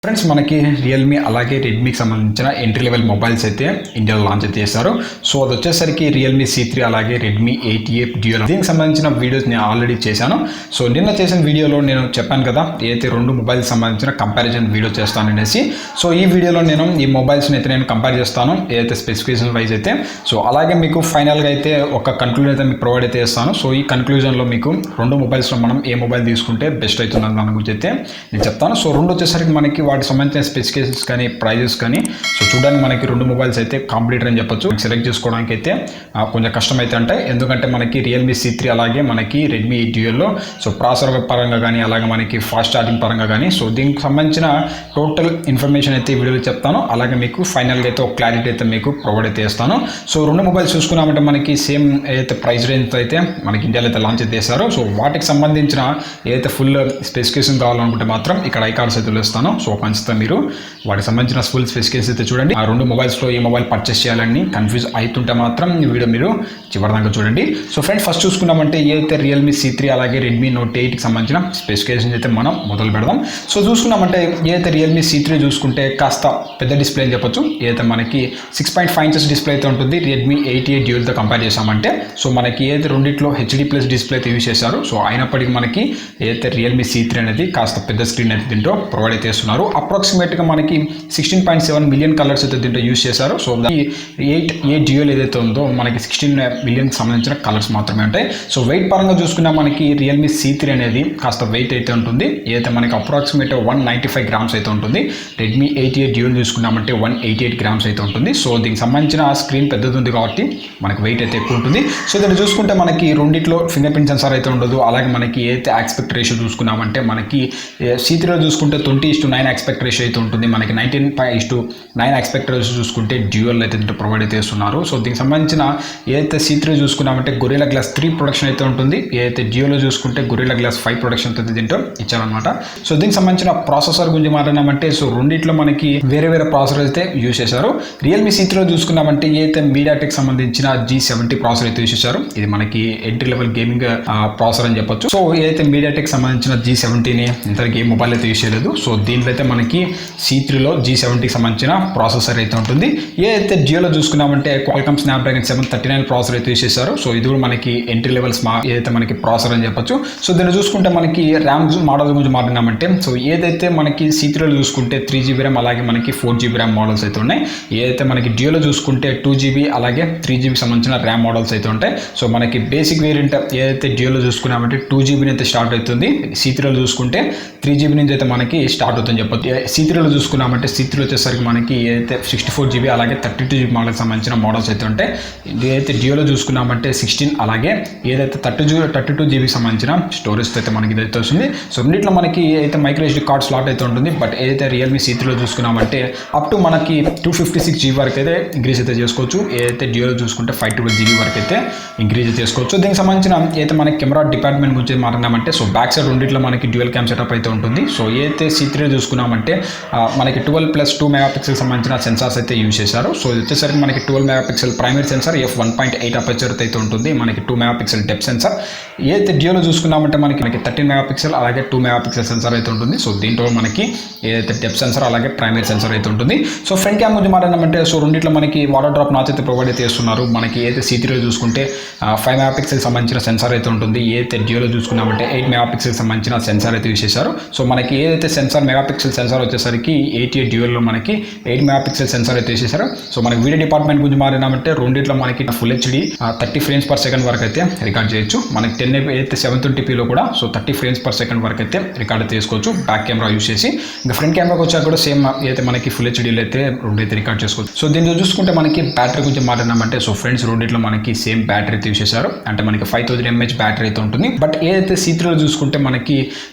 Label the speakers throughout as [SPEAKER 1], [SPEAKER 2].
[SPEAKER 1] Friends మనకి Realme అలాగే రెడ్మీకి సంబంధించిన ఎంట్రీ లెవెల్ మొబైల్స్ అయితే ఇండియాలో లాంచ్ అయితే చేశారు. సో అది వచ్చేసరికి రియల్మీ C3 అలాగే రెడ్మీ 8A డ్యూయల్. దీనికి సంబంధించిన వీడియోస్ నేను ఆల్రెడీ చేశాను. సో నిన్న చేసిన వీడియోలో నేను చెప్పాను కదా ఏదైతే రెండు మొబైల్స్ సంబంధించిన కంపారిజన్ వీడియో చేస్తాననేసి. సో ఈ వీడియోలో నేను ఈ మొబైల్స్ని అయితే నేను కంపేర్ చేస్తాను ఏదైతే స్పెసిఫికేషన్ వైజ్ అయితే. సో అలాగే మీకు ఫైనల్గా అయితే ఒక కన్క్లూజన్ అయితే మీకు ప్రొవైడ్ అయితే చేస్తాను. సో ఈ కన్క్లూజన్లో మీకు రెండు మొబైల్స్లో మనం ఏ మొబైల్ తీసుకుంటే బెస్ట్ అవుతుందని దాని గురించి అయితే నేను చెప్తాను. సో రెండు వచ్చేసరికి మనకి వాటికి సంబంధించిన స్పెసిఫికేషన్స్ కానీ ప్రైజెస్ కానీ సో చూడడానికి మనకి రెండు మొబైల్స్ అయితే కాంపిటీటర్ అని చెప్పొచ్చు. సెలెక్ట్ చేసుకోవడానికి అయితే కొంచెం కష్టం అయితే ఉంటాయి. ఎందుకంటే మనకి రియల్మీ C3 అలాగే మనకి రెడ్మీ 8 డ్యూయల్లో సో ప్రాసెసర్ పరంగా కానీ అలాగే మనకి ఫాస్ట్ ఛార్జింగ్ పరంగా కానీ సో దీనికి సంబంధించిన టోటల్ ఇన్ఫర్మేషన్ అయితే ఈ వీడియోలో చెప్తాను. అలాగే మీకు ఫైనల్గా అయితే ఒక క్లారిటీ అయితే మీకు ప్రొవైడ్ అయితే చేస్తాను. సో రెండు మొబైల్స్ చూసుకున్నామంటే మనకి సేమ్ ఏదైతే ప్రైస్ రేంజ్తో అయితే మనకి ఇండియాలో అయితే లాంచ్ అయితే చేశారు. సో వాటికి సంబంధించిన ఏదైతే ఫుల్ స్పెసిఫికేషన్ కావాలనుకుంటే మాత్రం ఇక్కడ ఐకార్డ్స్ అయితే తెలుస్తాను. సో పంచుతా మీరు వాటికి సంబంధించిన ఫుల్ స్పెసిఫికేషన్స్ అయితే చూడండి. ఆ రెండు మొబైల్స్లో ఏ మొబైల్ పర్చేస్ చేయాలని కన్ఫ్యూజ్ అవుతుంటే మాత్రం ఈ వీడియో మీరు చివరిదాకా చూడండి. సో ఫ్రెండ్స్ ఫస్ట్ చూసుకున్నామంటే ఏదైతే రియల్మీ C3 అలాగే రెడ్మీ Note 8కి సంబంధించిన స్పెసిఫికేషన్స్ అయితే మనం మొదలు పెడదాం. సో చూసుకున్నామంటే ఏదైతే రియల్మీ C3 చూసుకుంటే కాస్త పెద్ద డిస్ప్లే అని చెప్పొచ్చు. ఏదైతే మనకి 6.5 ఇంచెస్ డిస్ప్లే అయితే ఉంటుంది రెడ్మీ 8A డ్యూయల్తో కంపేర్ చేసామంటే. సో మనకి ఏదైతే రెండిట్లో HD+ డిస్ప్లే అయితే యూజ్ చేశారు. సో అయినప్పటికీ మనకి ఏదైతే రియల్మీ C3 అనేది కాస్త పెద్ద స్క్రీన్ అయితే దీంట్లో ప్రొవైడ్ అయితే చేస్తున్నారు. అప్రాక్సిమేట్గా మనకి 16.7 మిలియన్ కలర్స్ అయితే దీంట్లో యూజ్ చేశారు. సో 8A డ్యూయల్ ఏదైతే ఉందో మనకి 16 మిలియన్కి సంబంధించిన కలర్స్ మాత్రమే ఉంటాయి. సో వెయిట్ పరంగా చూసుకున్నా మనకి రియల్మీ C3 అనేది కాస్త వెయిట్ అయితే ఉంటుంది. ఏదైతే మనకి అప్రాక్సిమేట్ 195 గ్రామ్స్ అయితే ఉంటుంది. రెడ్మీ 8A డ్యూయల్ చూసుకున్నామంటే 188 గ్రామ్స్ అయితే ఉంటుంది. సో దీనికి సంబంధించిన స్క్రీన్ పెద్దది ఉంది కాబట్టి మనకి వెయిట్ అయితే ఎక్కువ ఉంటుంది. సో దీన్ని చూసుకుంటే మనకి రెండిట్లో ఫింగర్ ప్రింట్ సెన్సార్ అయితే ఉండదు. అలాగే మనకి ఏదైతే ఆస్పెక్ట్ రేషియో చూసుకున్నామంటే మనకి C3లో చూసుకుంటే 20:9 ఆస్పెక్ట్ రేషియో అయితే ఉంటుంది. మనకి 19:9 ఆస్పెక్ట్ రేషియో చూసుకుంటే డ్యూయల్ అయితే దీంట్లో ప్రొవైడ్ అయితే చేస్తున్నారు. సో దీనికి సంబంధించిన ఏదైతే C3 చూసుకున్నామంటే గొరిల్లా గ్లాస్ 3 ప్రొడక్షన్ అయితే ఉంటుంది. ఏదైతే జియోలో చూసుకుంటే గొరిల్లా గ్లాస్ 5 ప్రొడక్షన్ అయితే దీంట్లో ఇచ్చారనమాట. సో దీనికి సంబంధించిన ప్రాసెసర్ గురించి మాట్లాడినామంటే సో రెండిట్లో మనకి వేరే వేరే ప్రాసెసర్ అయితే యూజ్ చేశారు. రియల్మీ C3లో చూసుకున్నామంటే ఏదైతే మీడియాటెక్ సంబంధించిన G70 ప్రాసెసర్ అయితే యూజ్ చేశారు. ఇది మనకి ఎంట్రీ లెవెల్ గేమింగ్ ప్రాసెసర్ అని చెప్పొచ్చు. సో ఏదైతే మీడియాటెక్ సంబంధించిన G70ని ఇంతవరకు ఏ మొబైల్ అయితే యూజ్ చేయలేదు. సో దీంట్లో అయితే మనకి C3లో G70కి సంబంధించిన ప్రాసెసర్ అయితే ఉంటుంది. ఏదైతే జియోలో చూసుకున్నామంటే క్వాల్కమ్ స్నాప్డ్రాగన్ 739 ప్రాసెసర్ అయితే యూజ్ చేశారు. సో ఇది కూడా మనకి ఎంట్రీ లెవెల్ ఏదైతే మనకి ప్రాసెసర్ అని చెప్పొచ్చు. సో దీన్ని చూసుకుంటే మనకి ర్యామ్ మోడల్ గురించి మాట్లాడినామంటే సో ఏదైతే మనకి C3లో చూసుకుంటే 3GB ర్యామ్ అలాగే మనకి 4GB ర్యామ్ మోడల్స్ అయితే ఉన్నాయి. ఏదైతే మనకి జియోలో చూసుకుంటే 2GB అలాగే 3GB సంబంధించిన ర్యామ్ మోడల్స్ అయితే ఉంటాయి. సో మనకి బేసిక్ వేరియంట్ ఏదైతే జియోలో చూసుకున్నామంటే 2GB అయితే స్టార్ట్ అవుతుంది. C3లో చూసుకుంటే 3GB నుంచి అయితే మనకి స్టార్ట్ అవుతుందని చెప్పొచ్చు. C3లో చూసుకున్నామంటే C3 వచ్చేసరికి మనకి ఏదైతే 64GB అలాగే 32GB మోడల్కి సంబంధించిన మోడల్స్ అయితే ఉంటాయి. ఏదైతే జియోలో చూసుకున్నామంటే 16 అలాగే ఏదైతే 32GBకి సంబంధించిన స్టోరేజ్ అయితే మనకి ఇదైతే వస్తుంది. సో రెండిట్లో మనకి ఏదైతే మైక్రో SD కార్డ్ స్లాట్ అయితే ఉంటుంది. బట్ ఏదైతే రియల్మీ C3లో చూసుకున్నామంటే అప్ టు మనకి 256GB వరకు అయితే ఇంక్రీజ్ అయితే చేసుకోవచ్చు. ఏదైతే జియోలో చూసుకుంటే 512GB వరకు అయితే ఇంక్రీజ్ అయితే చేసుకోవచ్చు. దీనికి సంబంధించిన ఏదైతే మనకి కెమెరా డిపార్ట్మెంట్ గురించి మాట్లాడినామంటే సో బ్యాక్ సైడ్ రెండిట్లో మనకి డ్యూయల్ క్యామ్ సెటప్ అయితే ఉంటుంది. సో ఏదైతే C3 చూసుకున్నామంటే మనకి 12+2 మెగాపిక్సెల్ సంబంధించిన సెన్సార్స్ అయితే యూజ్ చేశారు. సో ఇది వచ్చేసరికి మనకి 12 megapixel primary censor f1.8 aperture అయితే ఉంటుంది. మనకి 2 మెగాపిక్సెల్ డెప్త్ సెన్సార్. ఏదైతే జియోలో చూసుకున్నామంటే మనకి 13 మెగాపిక్సెల్ అలాగే 2 మెగాపిక్సెల్ సెన్సార్ అయితే ఉంటుంది. సో దీంట్లో మనకి ఏదైతే డెప్త్ సెన్సార్ అలాగే ప్రైమరీ సెన్సార్ అయితే ఉంటుంది. సో ఫ్రంట్ క్యామ్ గురించి మాట్లాడినామంటే సో రెండిట్లో మనకి వాటర్ డ్రాప్ నాచ్ అయితే ప్రొవైడ్ అయితే చేస్తున్నారు. మనకి ఏదైతే C3లో చూసుకుంటే 5 మెగాపిక్సెల్ సంబంధించిన సెన్సార్ అయితే ఉంటుంది. ఏదైతే జియోలో చూసుకున్నామంటే 8 మెగాపిక్సెల్ సంబంధించిన సెన్సార్ అయితే యూజ్ చేశారు. సో మనకి ఏదైతే సెన్సార్ మెగాపిక్సెల్ సెన్సార్ వచ్చేసరికి 8A డ్యూయల్లో మనకి 8 మెగాపిక్సెల్ సెన్సార్ అయితే యూజ్ చేశారు. సో మనకి వీడియో డిపార్ట్మెంట్ గురించి మాట్లాడినామంటే రెండిట్లో మనకి full HD 30 frames per second వరకు అయితే రికార్డ్ చేయొచ్చు. మనకి 10 అయితే 720pలో కూడా సో 30 ఫ్రేమ్స్ పర్ సెకండ్ వరకు అయితే రికార్డ్ అయితే చేసుకోవచ్చు బ్యాక్ కెమెరా యూజ్ చేసి. ఇంకా ఫ్రంట్ కెమెరాకి వచ్చాక కూడా సేమ్ అయితే మనకి ఫుల్ HDలో అయితే రెండైతే రికార్డ్ చేసుకోవచ్చు. సో దీన్ని చూసుకుంటే మనకి బ్యాటరీ గురించి మాట్లాడినామంటే సో ఫ్రెండ్స్ రెండిట్లో మనకి సేమ్ బ్యాటరీ అయితే యూజ్ చేశారు. అంటే మనకి 5000 mAh బ్యాటరీ అయితే ఉంటుంది. బట్ ఏదైతే C3లో చూసుకుంటే మనకి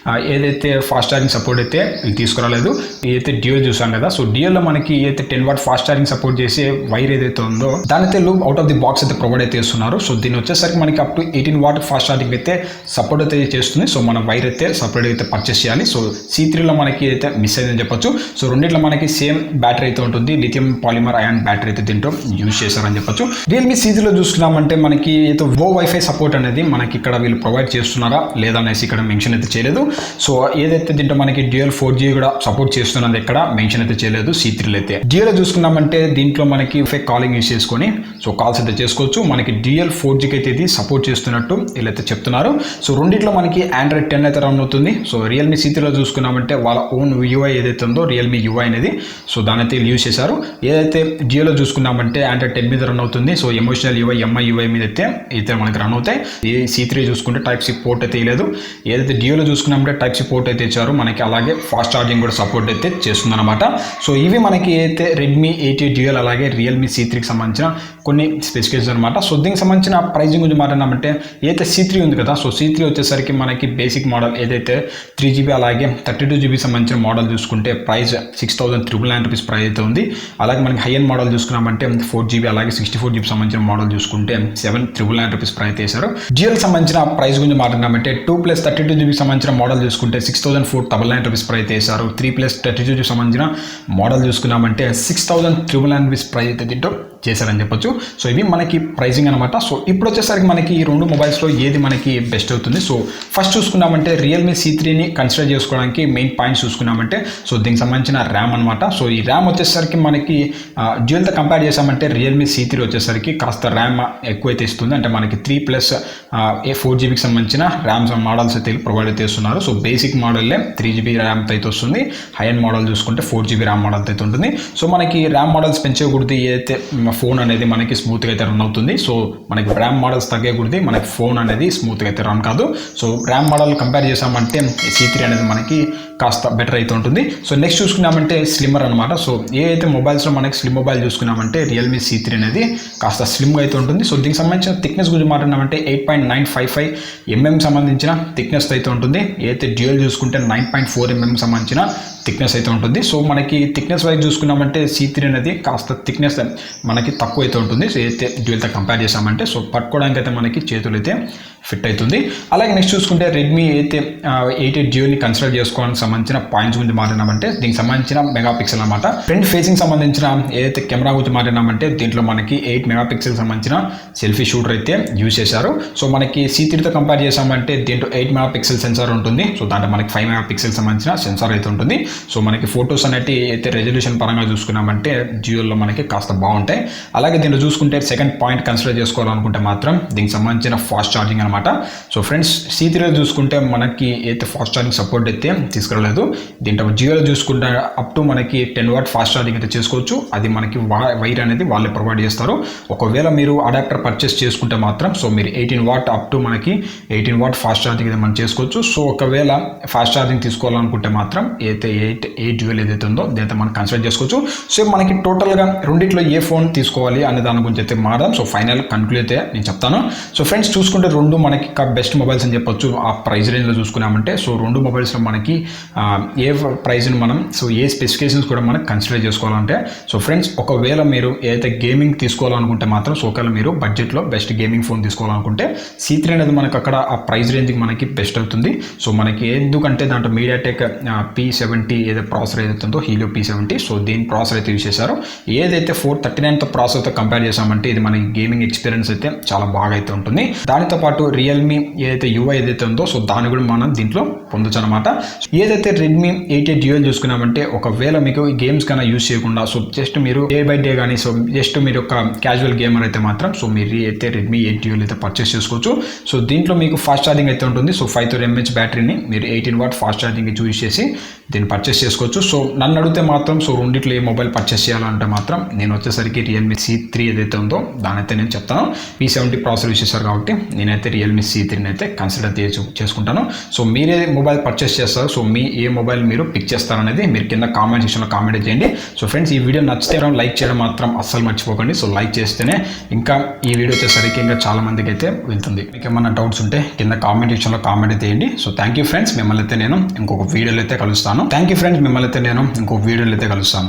[SPEAKER 1] ఏదైతే ఫాస్ట్ ఛార్జింగ్ సపోర్ట్ అయితే తీసుకురాలేదు. ఏదైతే డ్యూయల్ చూసాం కదా సో డ్యూయల్లో మనకి ఏదైతే 10W ఫాస్ట్ ఛార్జింగ్ సపోర్ట్ చేసే వైర్ ఏదైతే ఉందో దానైతే అవుట్ ఆఫ్ ది బాక్స్ అయితే ప్రొవైడ్ అయితే చేస్తున్నారు. సో దీన్ని వచ్చేసరికి మనకి up to 18W fast charging అయితే సపోర్ట్ అయితే చేస్తుంది. సో మన వైర్ అయితే సపరేట్ అయితే పర్చేస్ చేయాలి. సో C3లో మనకి అయితే మిస్ అయిందని చెప్పొచ్చు. సో రెండిట్లో మనకి సేమ్ బ్యాటరీ అయితే ఉంటుంది. లిథియం పాలిమర్ అయాన్ బ్యాటరీ అయితే దీంట్లో యూజ్ చేశారని చెప్పొచ్చు. రియల్మీ C3లో చూసుకున్నామంటే మనకి అయితే వైఫై సపోర్ట్ అనేది మనకి ఇక్కడ వీళ్ళు ప్రొవైడ్ చేస్తున్నారా లేదా అనేసి ఇక్కడ మెన్షన్ అయితే చేయలేదు. సో ఏదైతే దీంట్లో మనకి డ్యూయల్ 4G కూడా సపోర్ట్ చేస్తున్నది ఎక్కడ మెన్షన్ అయితే చేయలేదు C3 అయితే. డ్యూయల్ చూసుకున్నామంటే దీంట్లో మనకి ఫేక్ కాలింగ్ యూస్ చేసుకొని సో కాల్స్ అయితే చేసుకోవచ్చు. మనకి డ్యూయల్ 4Gకి అయితే ఇది సపోర్ట్ చేస్తున్నట్టు వీళ్ళైతే చెప్తున్నారు. సో రెండిట్లో మనకి Android 10 అయితే రన్ అవుతుంది. సో Realme C3లో చూసుకున్నామంటే వాళ్ళ ఓన్ UI ఏదైతే ఉందో Realme UI అనేది సో దాని అయితే యూజ్ చేశారు. ఏదైతే జియోలో చూసుకున్నామంటే Android 10 మీద రన్ అవుతుంది. So emotional UI MI UI మీద అయితే మనకి రన్ అవుతాయి. ఈ C3 చూసుకుంటే Type-C పోర్ట్ అయితే లేదు. ఏదైతే జియోలో చూసుకున్నామంటే Type-C పోర్ట్ అయితే ఇచ్చారు మనకి, అలాగే ఫాస్ట్ ఛార్జింగ్ కూడా సపోర్ట్ అయితే చేస్తుంది అనమాట. సో ఇవి మనకి అయితే Redmi 8A డ్యూయల్ అలాగే Realme C3కి సంబంధించిన కొన్ని స్పెసిఫికేషన్స్ అనమాట. సో దీనికి సంబంధించిన ప్రైజింగ్ గురించి మాట్లాడినామంటే ఏదైతే C3 ఉంది కదా, సో C3 వచ్చేసరికి మనకి బేసిక్ మోడల్ ఏదైతే 3GB అలాగే 32GB సంబంధించిన మోడల్ చూసుకుంటే ప్రైస్ 6,999 రూపీస్ ప్రైస్ అయితే ఉంది. అలాగే మనకి హై ఎండ్ మోడల్ చూసుకున్నామంటే 4GB అలాగే 64GB సంబంధించిన మోడల్ చూసుకుంటే 7,999 రూపీస్ ప్రైస్ చేశారు. జియోకి సంబంధించిన ప్రైస్ గురించి మాట్లాడినామంటే 2+32GB సంబంధించిన మోడల్ చూసుకుంటే 6,499 రూపీస్ ప్రైస్ చేశారు. 3+32GB సంబంధించిన మోడల్ చూసుకున్నామంటే 6,399 రూపీస్ ప్రైస్ అయితే దీంట్లో చేశారని చెప్పొచ్చు. సో ఇవి మనకి ప్రైజింగ్ అనమాట. సో ఇప్పుడు వచ్చేసరికి మనకి ఈ రెండు మొబైల్స్లో ఏది మనకి బెస్ట్ అవుతుంది. సో ఫస్ట్ చూసుకున్నామంటే Realme C3ని కన్సిడర్ చేసుకోవడానికి మెయిన్ పాయింట్స్ చూసుకున్నామంటే సో దీనికి సంబంధించిన ర్యామ్ అనమాట. సో ఈ ర్యామ్ వచ్చేసరికి మనకి డ్యూయల్తో కంపేర్ చేసామంటే Realme C3 వచ్చేసరికి కాస్త ర్యామ్ ఎక్కువైతే ఇస్తుంది. అంటే మనకి 3+4GBకి సంబంధించిన ర్యామ్ మోడల్స్ అయితే ప్రొవైడ్ చేస్తున్నారు. సో బేసిక్ మోడల్లే 3GB ర్యామ్ అయితే వస్తుంది. హై ఎండ్ మోడల్ చూసుకుంటే 4GB ర్యామ్ మోడల్ అయితే ఉంటుంది. సో మనకి ర్యామ్ మోడల్స్ పెంచకూడదు, ఏదైతే ఫోన్ అనేది మనకి స్మూత్గా అయితే రన్ అవుతుంది. సో మనకి ర్యామ్ మోడల్స్ తగ్గకూడదు, మనకి ఫోన్ అనేది స్మూత్గా అయితే రన్ కాదు. సో ర్యామ్ మోడల్ కంపేర్ చేసామంటే C3 అనేది మనకి కాస్త బెటర్ అయితే ఉంటుంది. సో నెక్స్ట్ చూసుకున్నామంటే స్లిమ్మర్ అనమాట. సో ఏదైతే మొబైల్స్లో మనకి స్లిమ్ మొబైల్ చూసుకున్నామంటే Realme C3 అనేది కాస్త స్లిమ్గా అయితే ఉంటుంది. సో దీనికి సంబంధించిన థిక్నెస్ గురించి మాట్లాడినామంటే 8.955 సంబంధించిన థిక్నెస్ అయితే ఉంటుంది. ఏదైతే డ్యూయల్ చూసుకుంటే 9.4 సంబంధించిన థిక్నెస్ అయితే ఉంటుంది. సో మనకి థిక్నెస్ వైజ్ చూసుకున్నామంటే C3 అనేది కాస్త థిక్నెస్ మనకి తక్కువ అయితే ఉంటుంది. సో ఏదైతే డ్యూయల్తో కంపేర్ చేసామంటే సో పట్టుకోవడానికి అయితే మనకి చేతులు అయితే ఫిట్ అవుతుంది. అలాగే నెక్స్ట్ చూసుకుంటే Redmi అయితే 8A డ్యూయల్ని కన్సిడర్ చేసుకోవడానికి సంబంధించిన పాయింట్స్ గురించి మాట్లాడినామంటే దీనికి సంబంధించిన మెగాపిక్సెల్ అనమాట. ఫ్రంట్ ఫేసింగ్ సంబంధించిన ఏదైతే కెమెరా గురించి మాట్లాడినామంటే దీంట్లో మనకి 8 మెగాపిక్సెల్ సంబంధించిన సెల్ఫీ షూటర్ అయితే యూజ్ చేశారు. సో మనకి C3తో కంపేర్ చేసామంటే దీంట్లో 8 మెగాపిక్సెల్ సెన్సార్ ఉంటుంది. సో దాంట్లో మనకి 5 మెగాపిక్సెల్ సంబంధించిన సెన్సార్ అయితే ఉంటుంది. సో మనకి ఫొటోస్ అనేవి అయితే రెజల్యూషన్ పరంగా చూసుకున్నామంటే జియోలో మనకి కాస్త బాగుంటాయి. అలాగే దీంట్లో చూసుకుంటే సెకండ్ పాయింట్ కన్సిడర్ చేసుకోవాలనుకుంటే మాత్రం దీనికి సంబంధించిన ఫాస్ట్ ఛార్జింగ్ అనమాట. సో ఫ్రెండ్స్ C3లో చూసుకుంటే మనకి అయితే ఫాస్ట్ ఛార్జింగ్ సపోర్ట్ అయితే తీసుకురాలేదు. దీంట్లో జియోలో చూసుకుంటే అప్ టు మనకి 10 వాట్ ఫాస్ట్ ఛార్జింగ్ అయితే చేసుకోవచ్చు. అది మనకి వైర్ అనేది వాళ్ళే ప్రొవైడ్ చేస్తారు. ఒకవేళ మీరు అడాప్టర్ పర్చేస్ చేసుకుంటే మాత్రం సో మీరు 18 వాట్ అప్ టు మనకి 18 వాట్ ఫాస్ట్ ఛార్జింగ్ అయితే మనం చేసుకోవచ్చు. సో ఒకవేళ ఫాస్ట్ ఛార్జింగ్ తీసుకోవాలనుకుంటే మాత్రం అయితే 8A డ్యూయల్ ఏదైతే ఉందో దీంతో మనం కన్సిడర్ చేసుకోవచ్చు. సో మనకి టోటల్గా రెండిట్లో ఏ ఫోన్ తీసుకోవాలి అనే దాని గురించి అయితే మాట్లాడదాం. సో ఫైనల్ కన్క్లూడ్ అయితే నేను చెప్తాను. సో ఫ్రెండ్స్ చూసుకుంటే రెండు మనకి బెస్ట్ మొబైల్స్ అని చెప్పొచ్చు ఆ ప్రైస్ రేంజ్లో చూసుకున్నామంటే. సో రెండు మొబైల్స్లో మనకి ఏ ప్రైస్ని మనం సో ఏ స్పెసిఫికేషన్స్ కూడా మనం కన్సిడర్ చేసుకోవాలంటే సో ఫ్రెండ్స్ ఒకవేళ మీరు ఏదైతే గేమింగ్ తీసుకోవాలనుకుంటే మాత్రం సో ఒకవేళ మీరు బడ్జెట్లో బెస్ట్ గేమింగ్ ఫోన్ తీసుకోవాలనుకుంటే C3 అనేది మనకి అక్కడ ఆ ప్రైస్ రేంజ్కి మనకి బెస్ట్ అవుతుంది. సో మనకి ఎందుకంటే దాంట్లో మీడియాటెక్ P70 ఏదైతే ప్రాసెసర్ ఏదైతే ఉందో హీలియో P70 సో దీని ప్రాసెసర్ అయితే యూజ్ చేశారు. ఏదైతే 439తో ప్రాసెసర్తో కంపేర్ చేసామంటే ఇది మనకి గేమింగ్ ఎక్స్పీరియన్స్ అయితే చాలా బాగా అయితే ఉంటుంది. దానితో పాటు Realme ఏదైతే UI ఏదైతే ఉందో సో దాన్ని కూడా మనం దీంట్లో పొందొచ్చు అనమాట. ఏదైతే Redmi 8A డ్యూయల్ చూసుకున్నామంటే ఒకవేళ మీకు గేమ్స్ కన్నా యూజ్ చేయకుండా సో జస్ట్ మీరు డే బై డే కానీ సో జస్ట్ మీరు ఒక క్యాజువల్ గేమర్ అయితే మాత్రం సో మీరు అయితే Redmi 8 డ్యూయల్ అయితే పర్చేస్ చేసుకోవచ్చు. సో దీంట్లో మీకు ఫాస్ట్ ఛార్జింగ్ అయితే ఉంటుంది. సో 5,000 mAh బ్యాటరీని మీరు 18 వాట్ ఫాస్ట్ ఛార్జింగ్ యూజ్ చేసి దీన్ని పర్చేస్ చేసుకోవచ్చు. సో నన్ను అడిగితే మాత్రం సో రెండిట్లో ఏ మొబైల్ పర్చేస్ చేయాలంటే మాత్రం నేను వచ్చేసరికి Realme C3 ఏదైతే ఉందో దానైతే నేను చెప్తాను. P70 ప్రాసెసర్ యూజ్ చేశారు కాబట్టి నేనైతే Realme C3 అయితే కన్సిడర్ చేసుకుంటాను. సో మీరే మొబైల్ పర్చేస్ చేస్తారు సో మీ ఏ మొబైల్ మీరు పిక్ చేస్తారనేది మీరు కింద కామెంట్ సెక్షన్లో కామెంట్ చేయండి. సో ఫ్రెండ్స్ ఈ వీడియో నచ్చితే లైక్ చేయడం మాత్రం అస్సలు మర్చిపోకండి. సో లైక్ చేస్తేనే ఇంకా ఈ వీడియో వచ్చేసరికి ఇంకా చాలా మందికి అయితే వెళ్తుంది. మీకు ఏమైనా డౌట్స్ ఉంటే కింద కామెంట్ సెక్షన్లో కామెంట్ అయితే చేయండి. సో థ్యాంక్ యూ ఫ్రెండ్స్, మిమ్మల్ని అయితే నేను ఇంకొక వీడియోలో అయితే కలుస్తాను.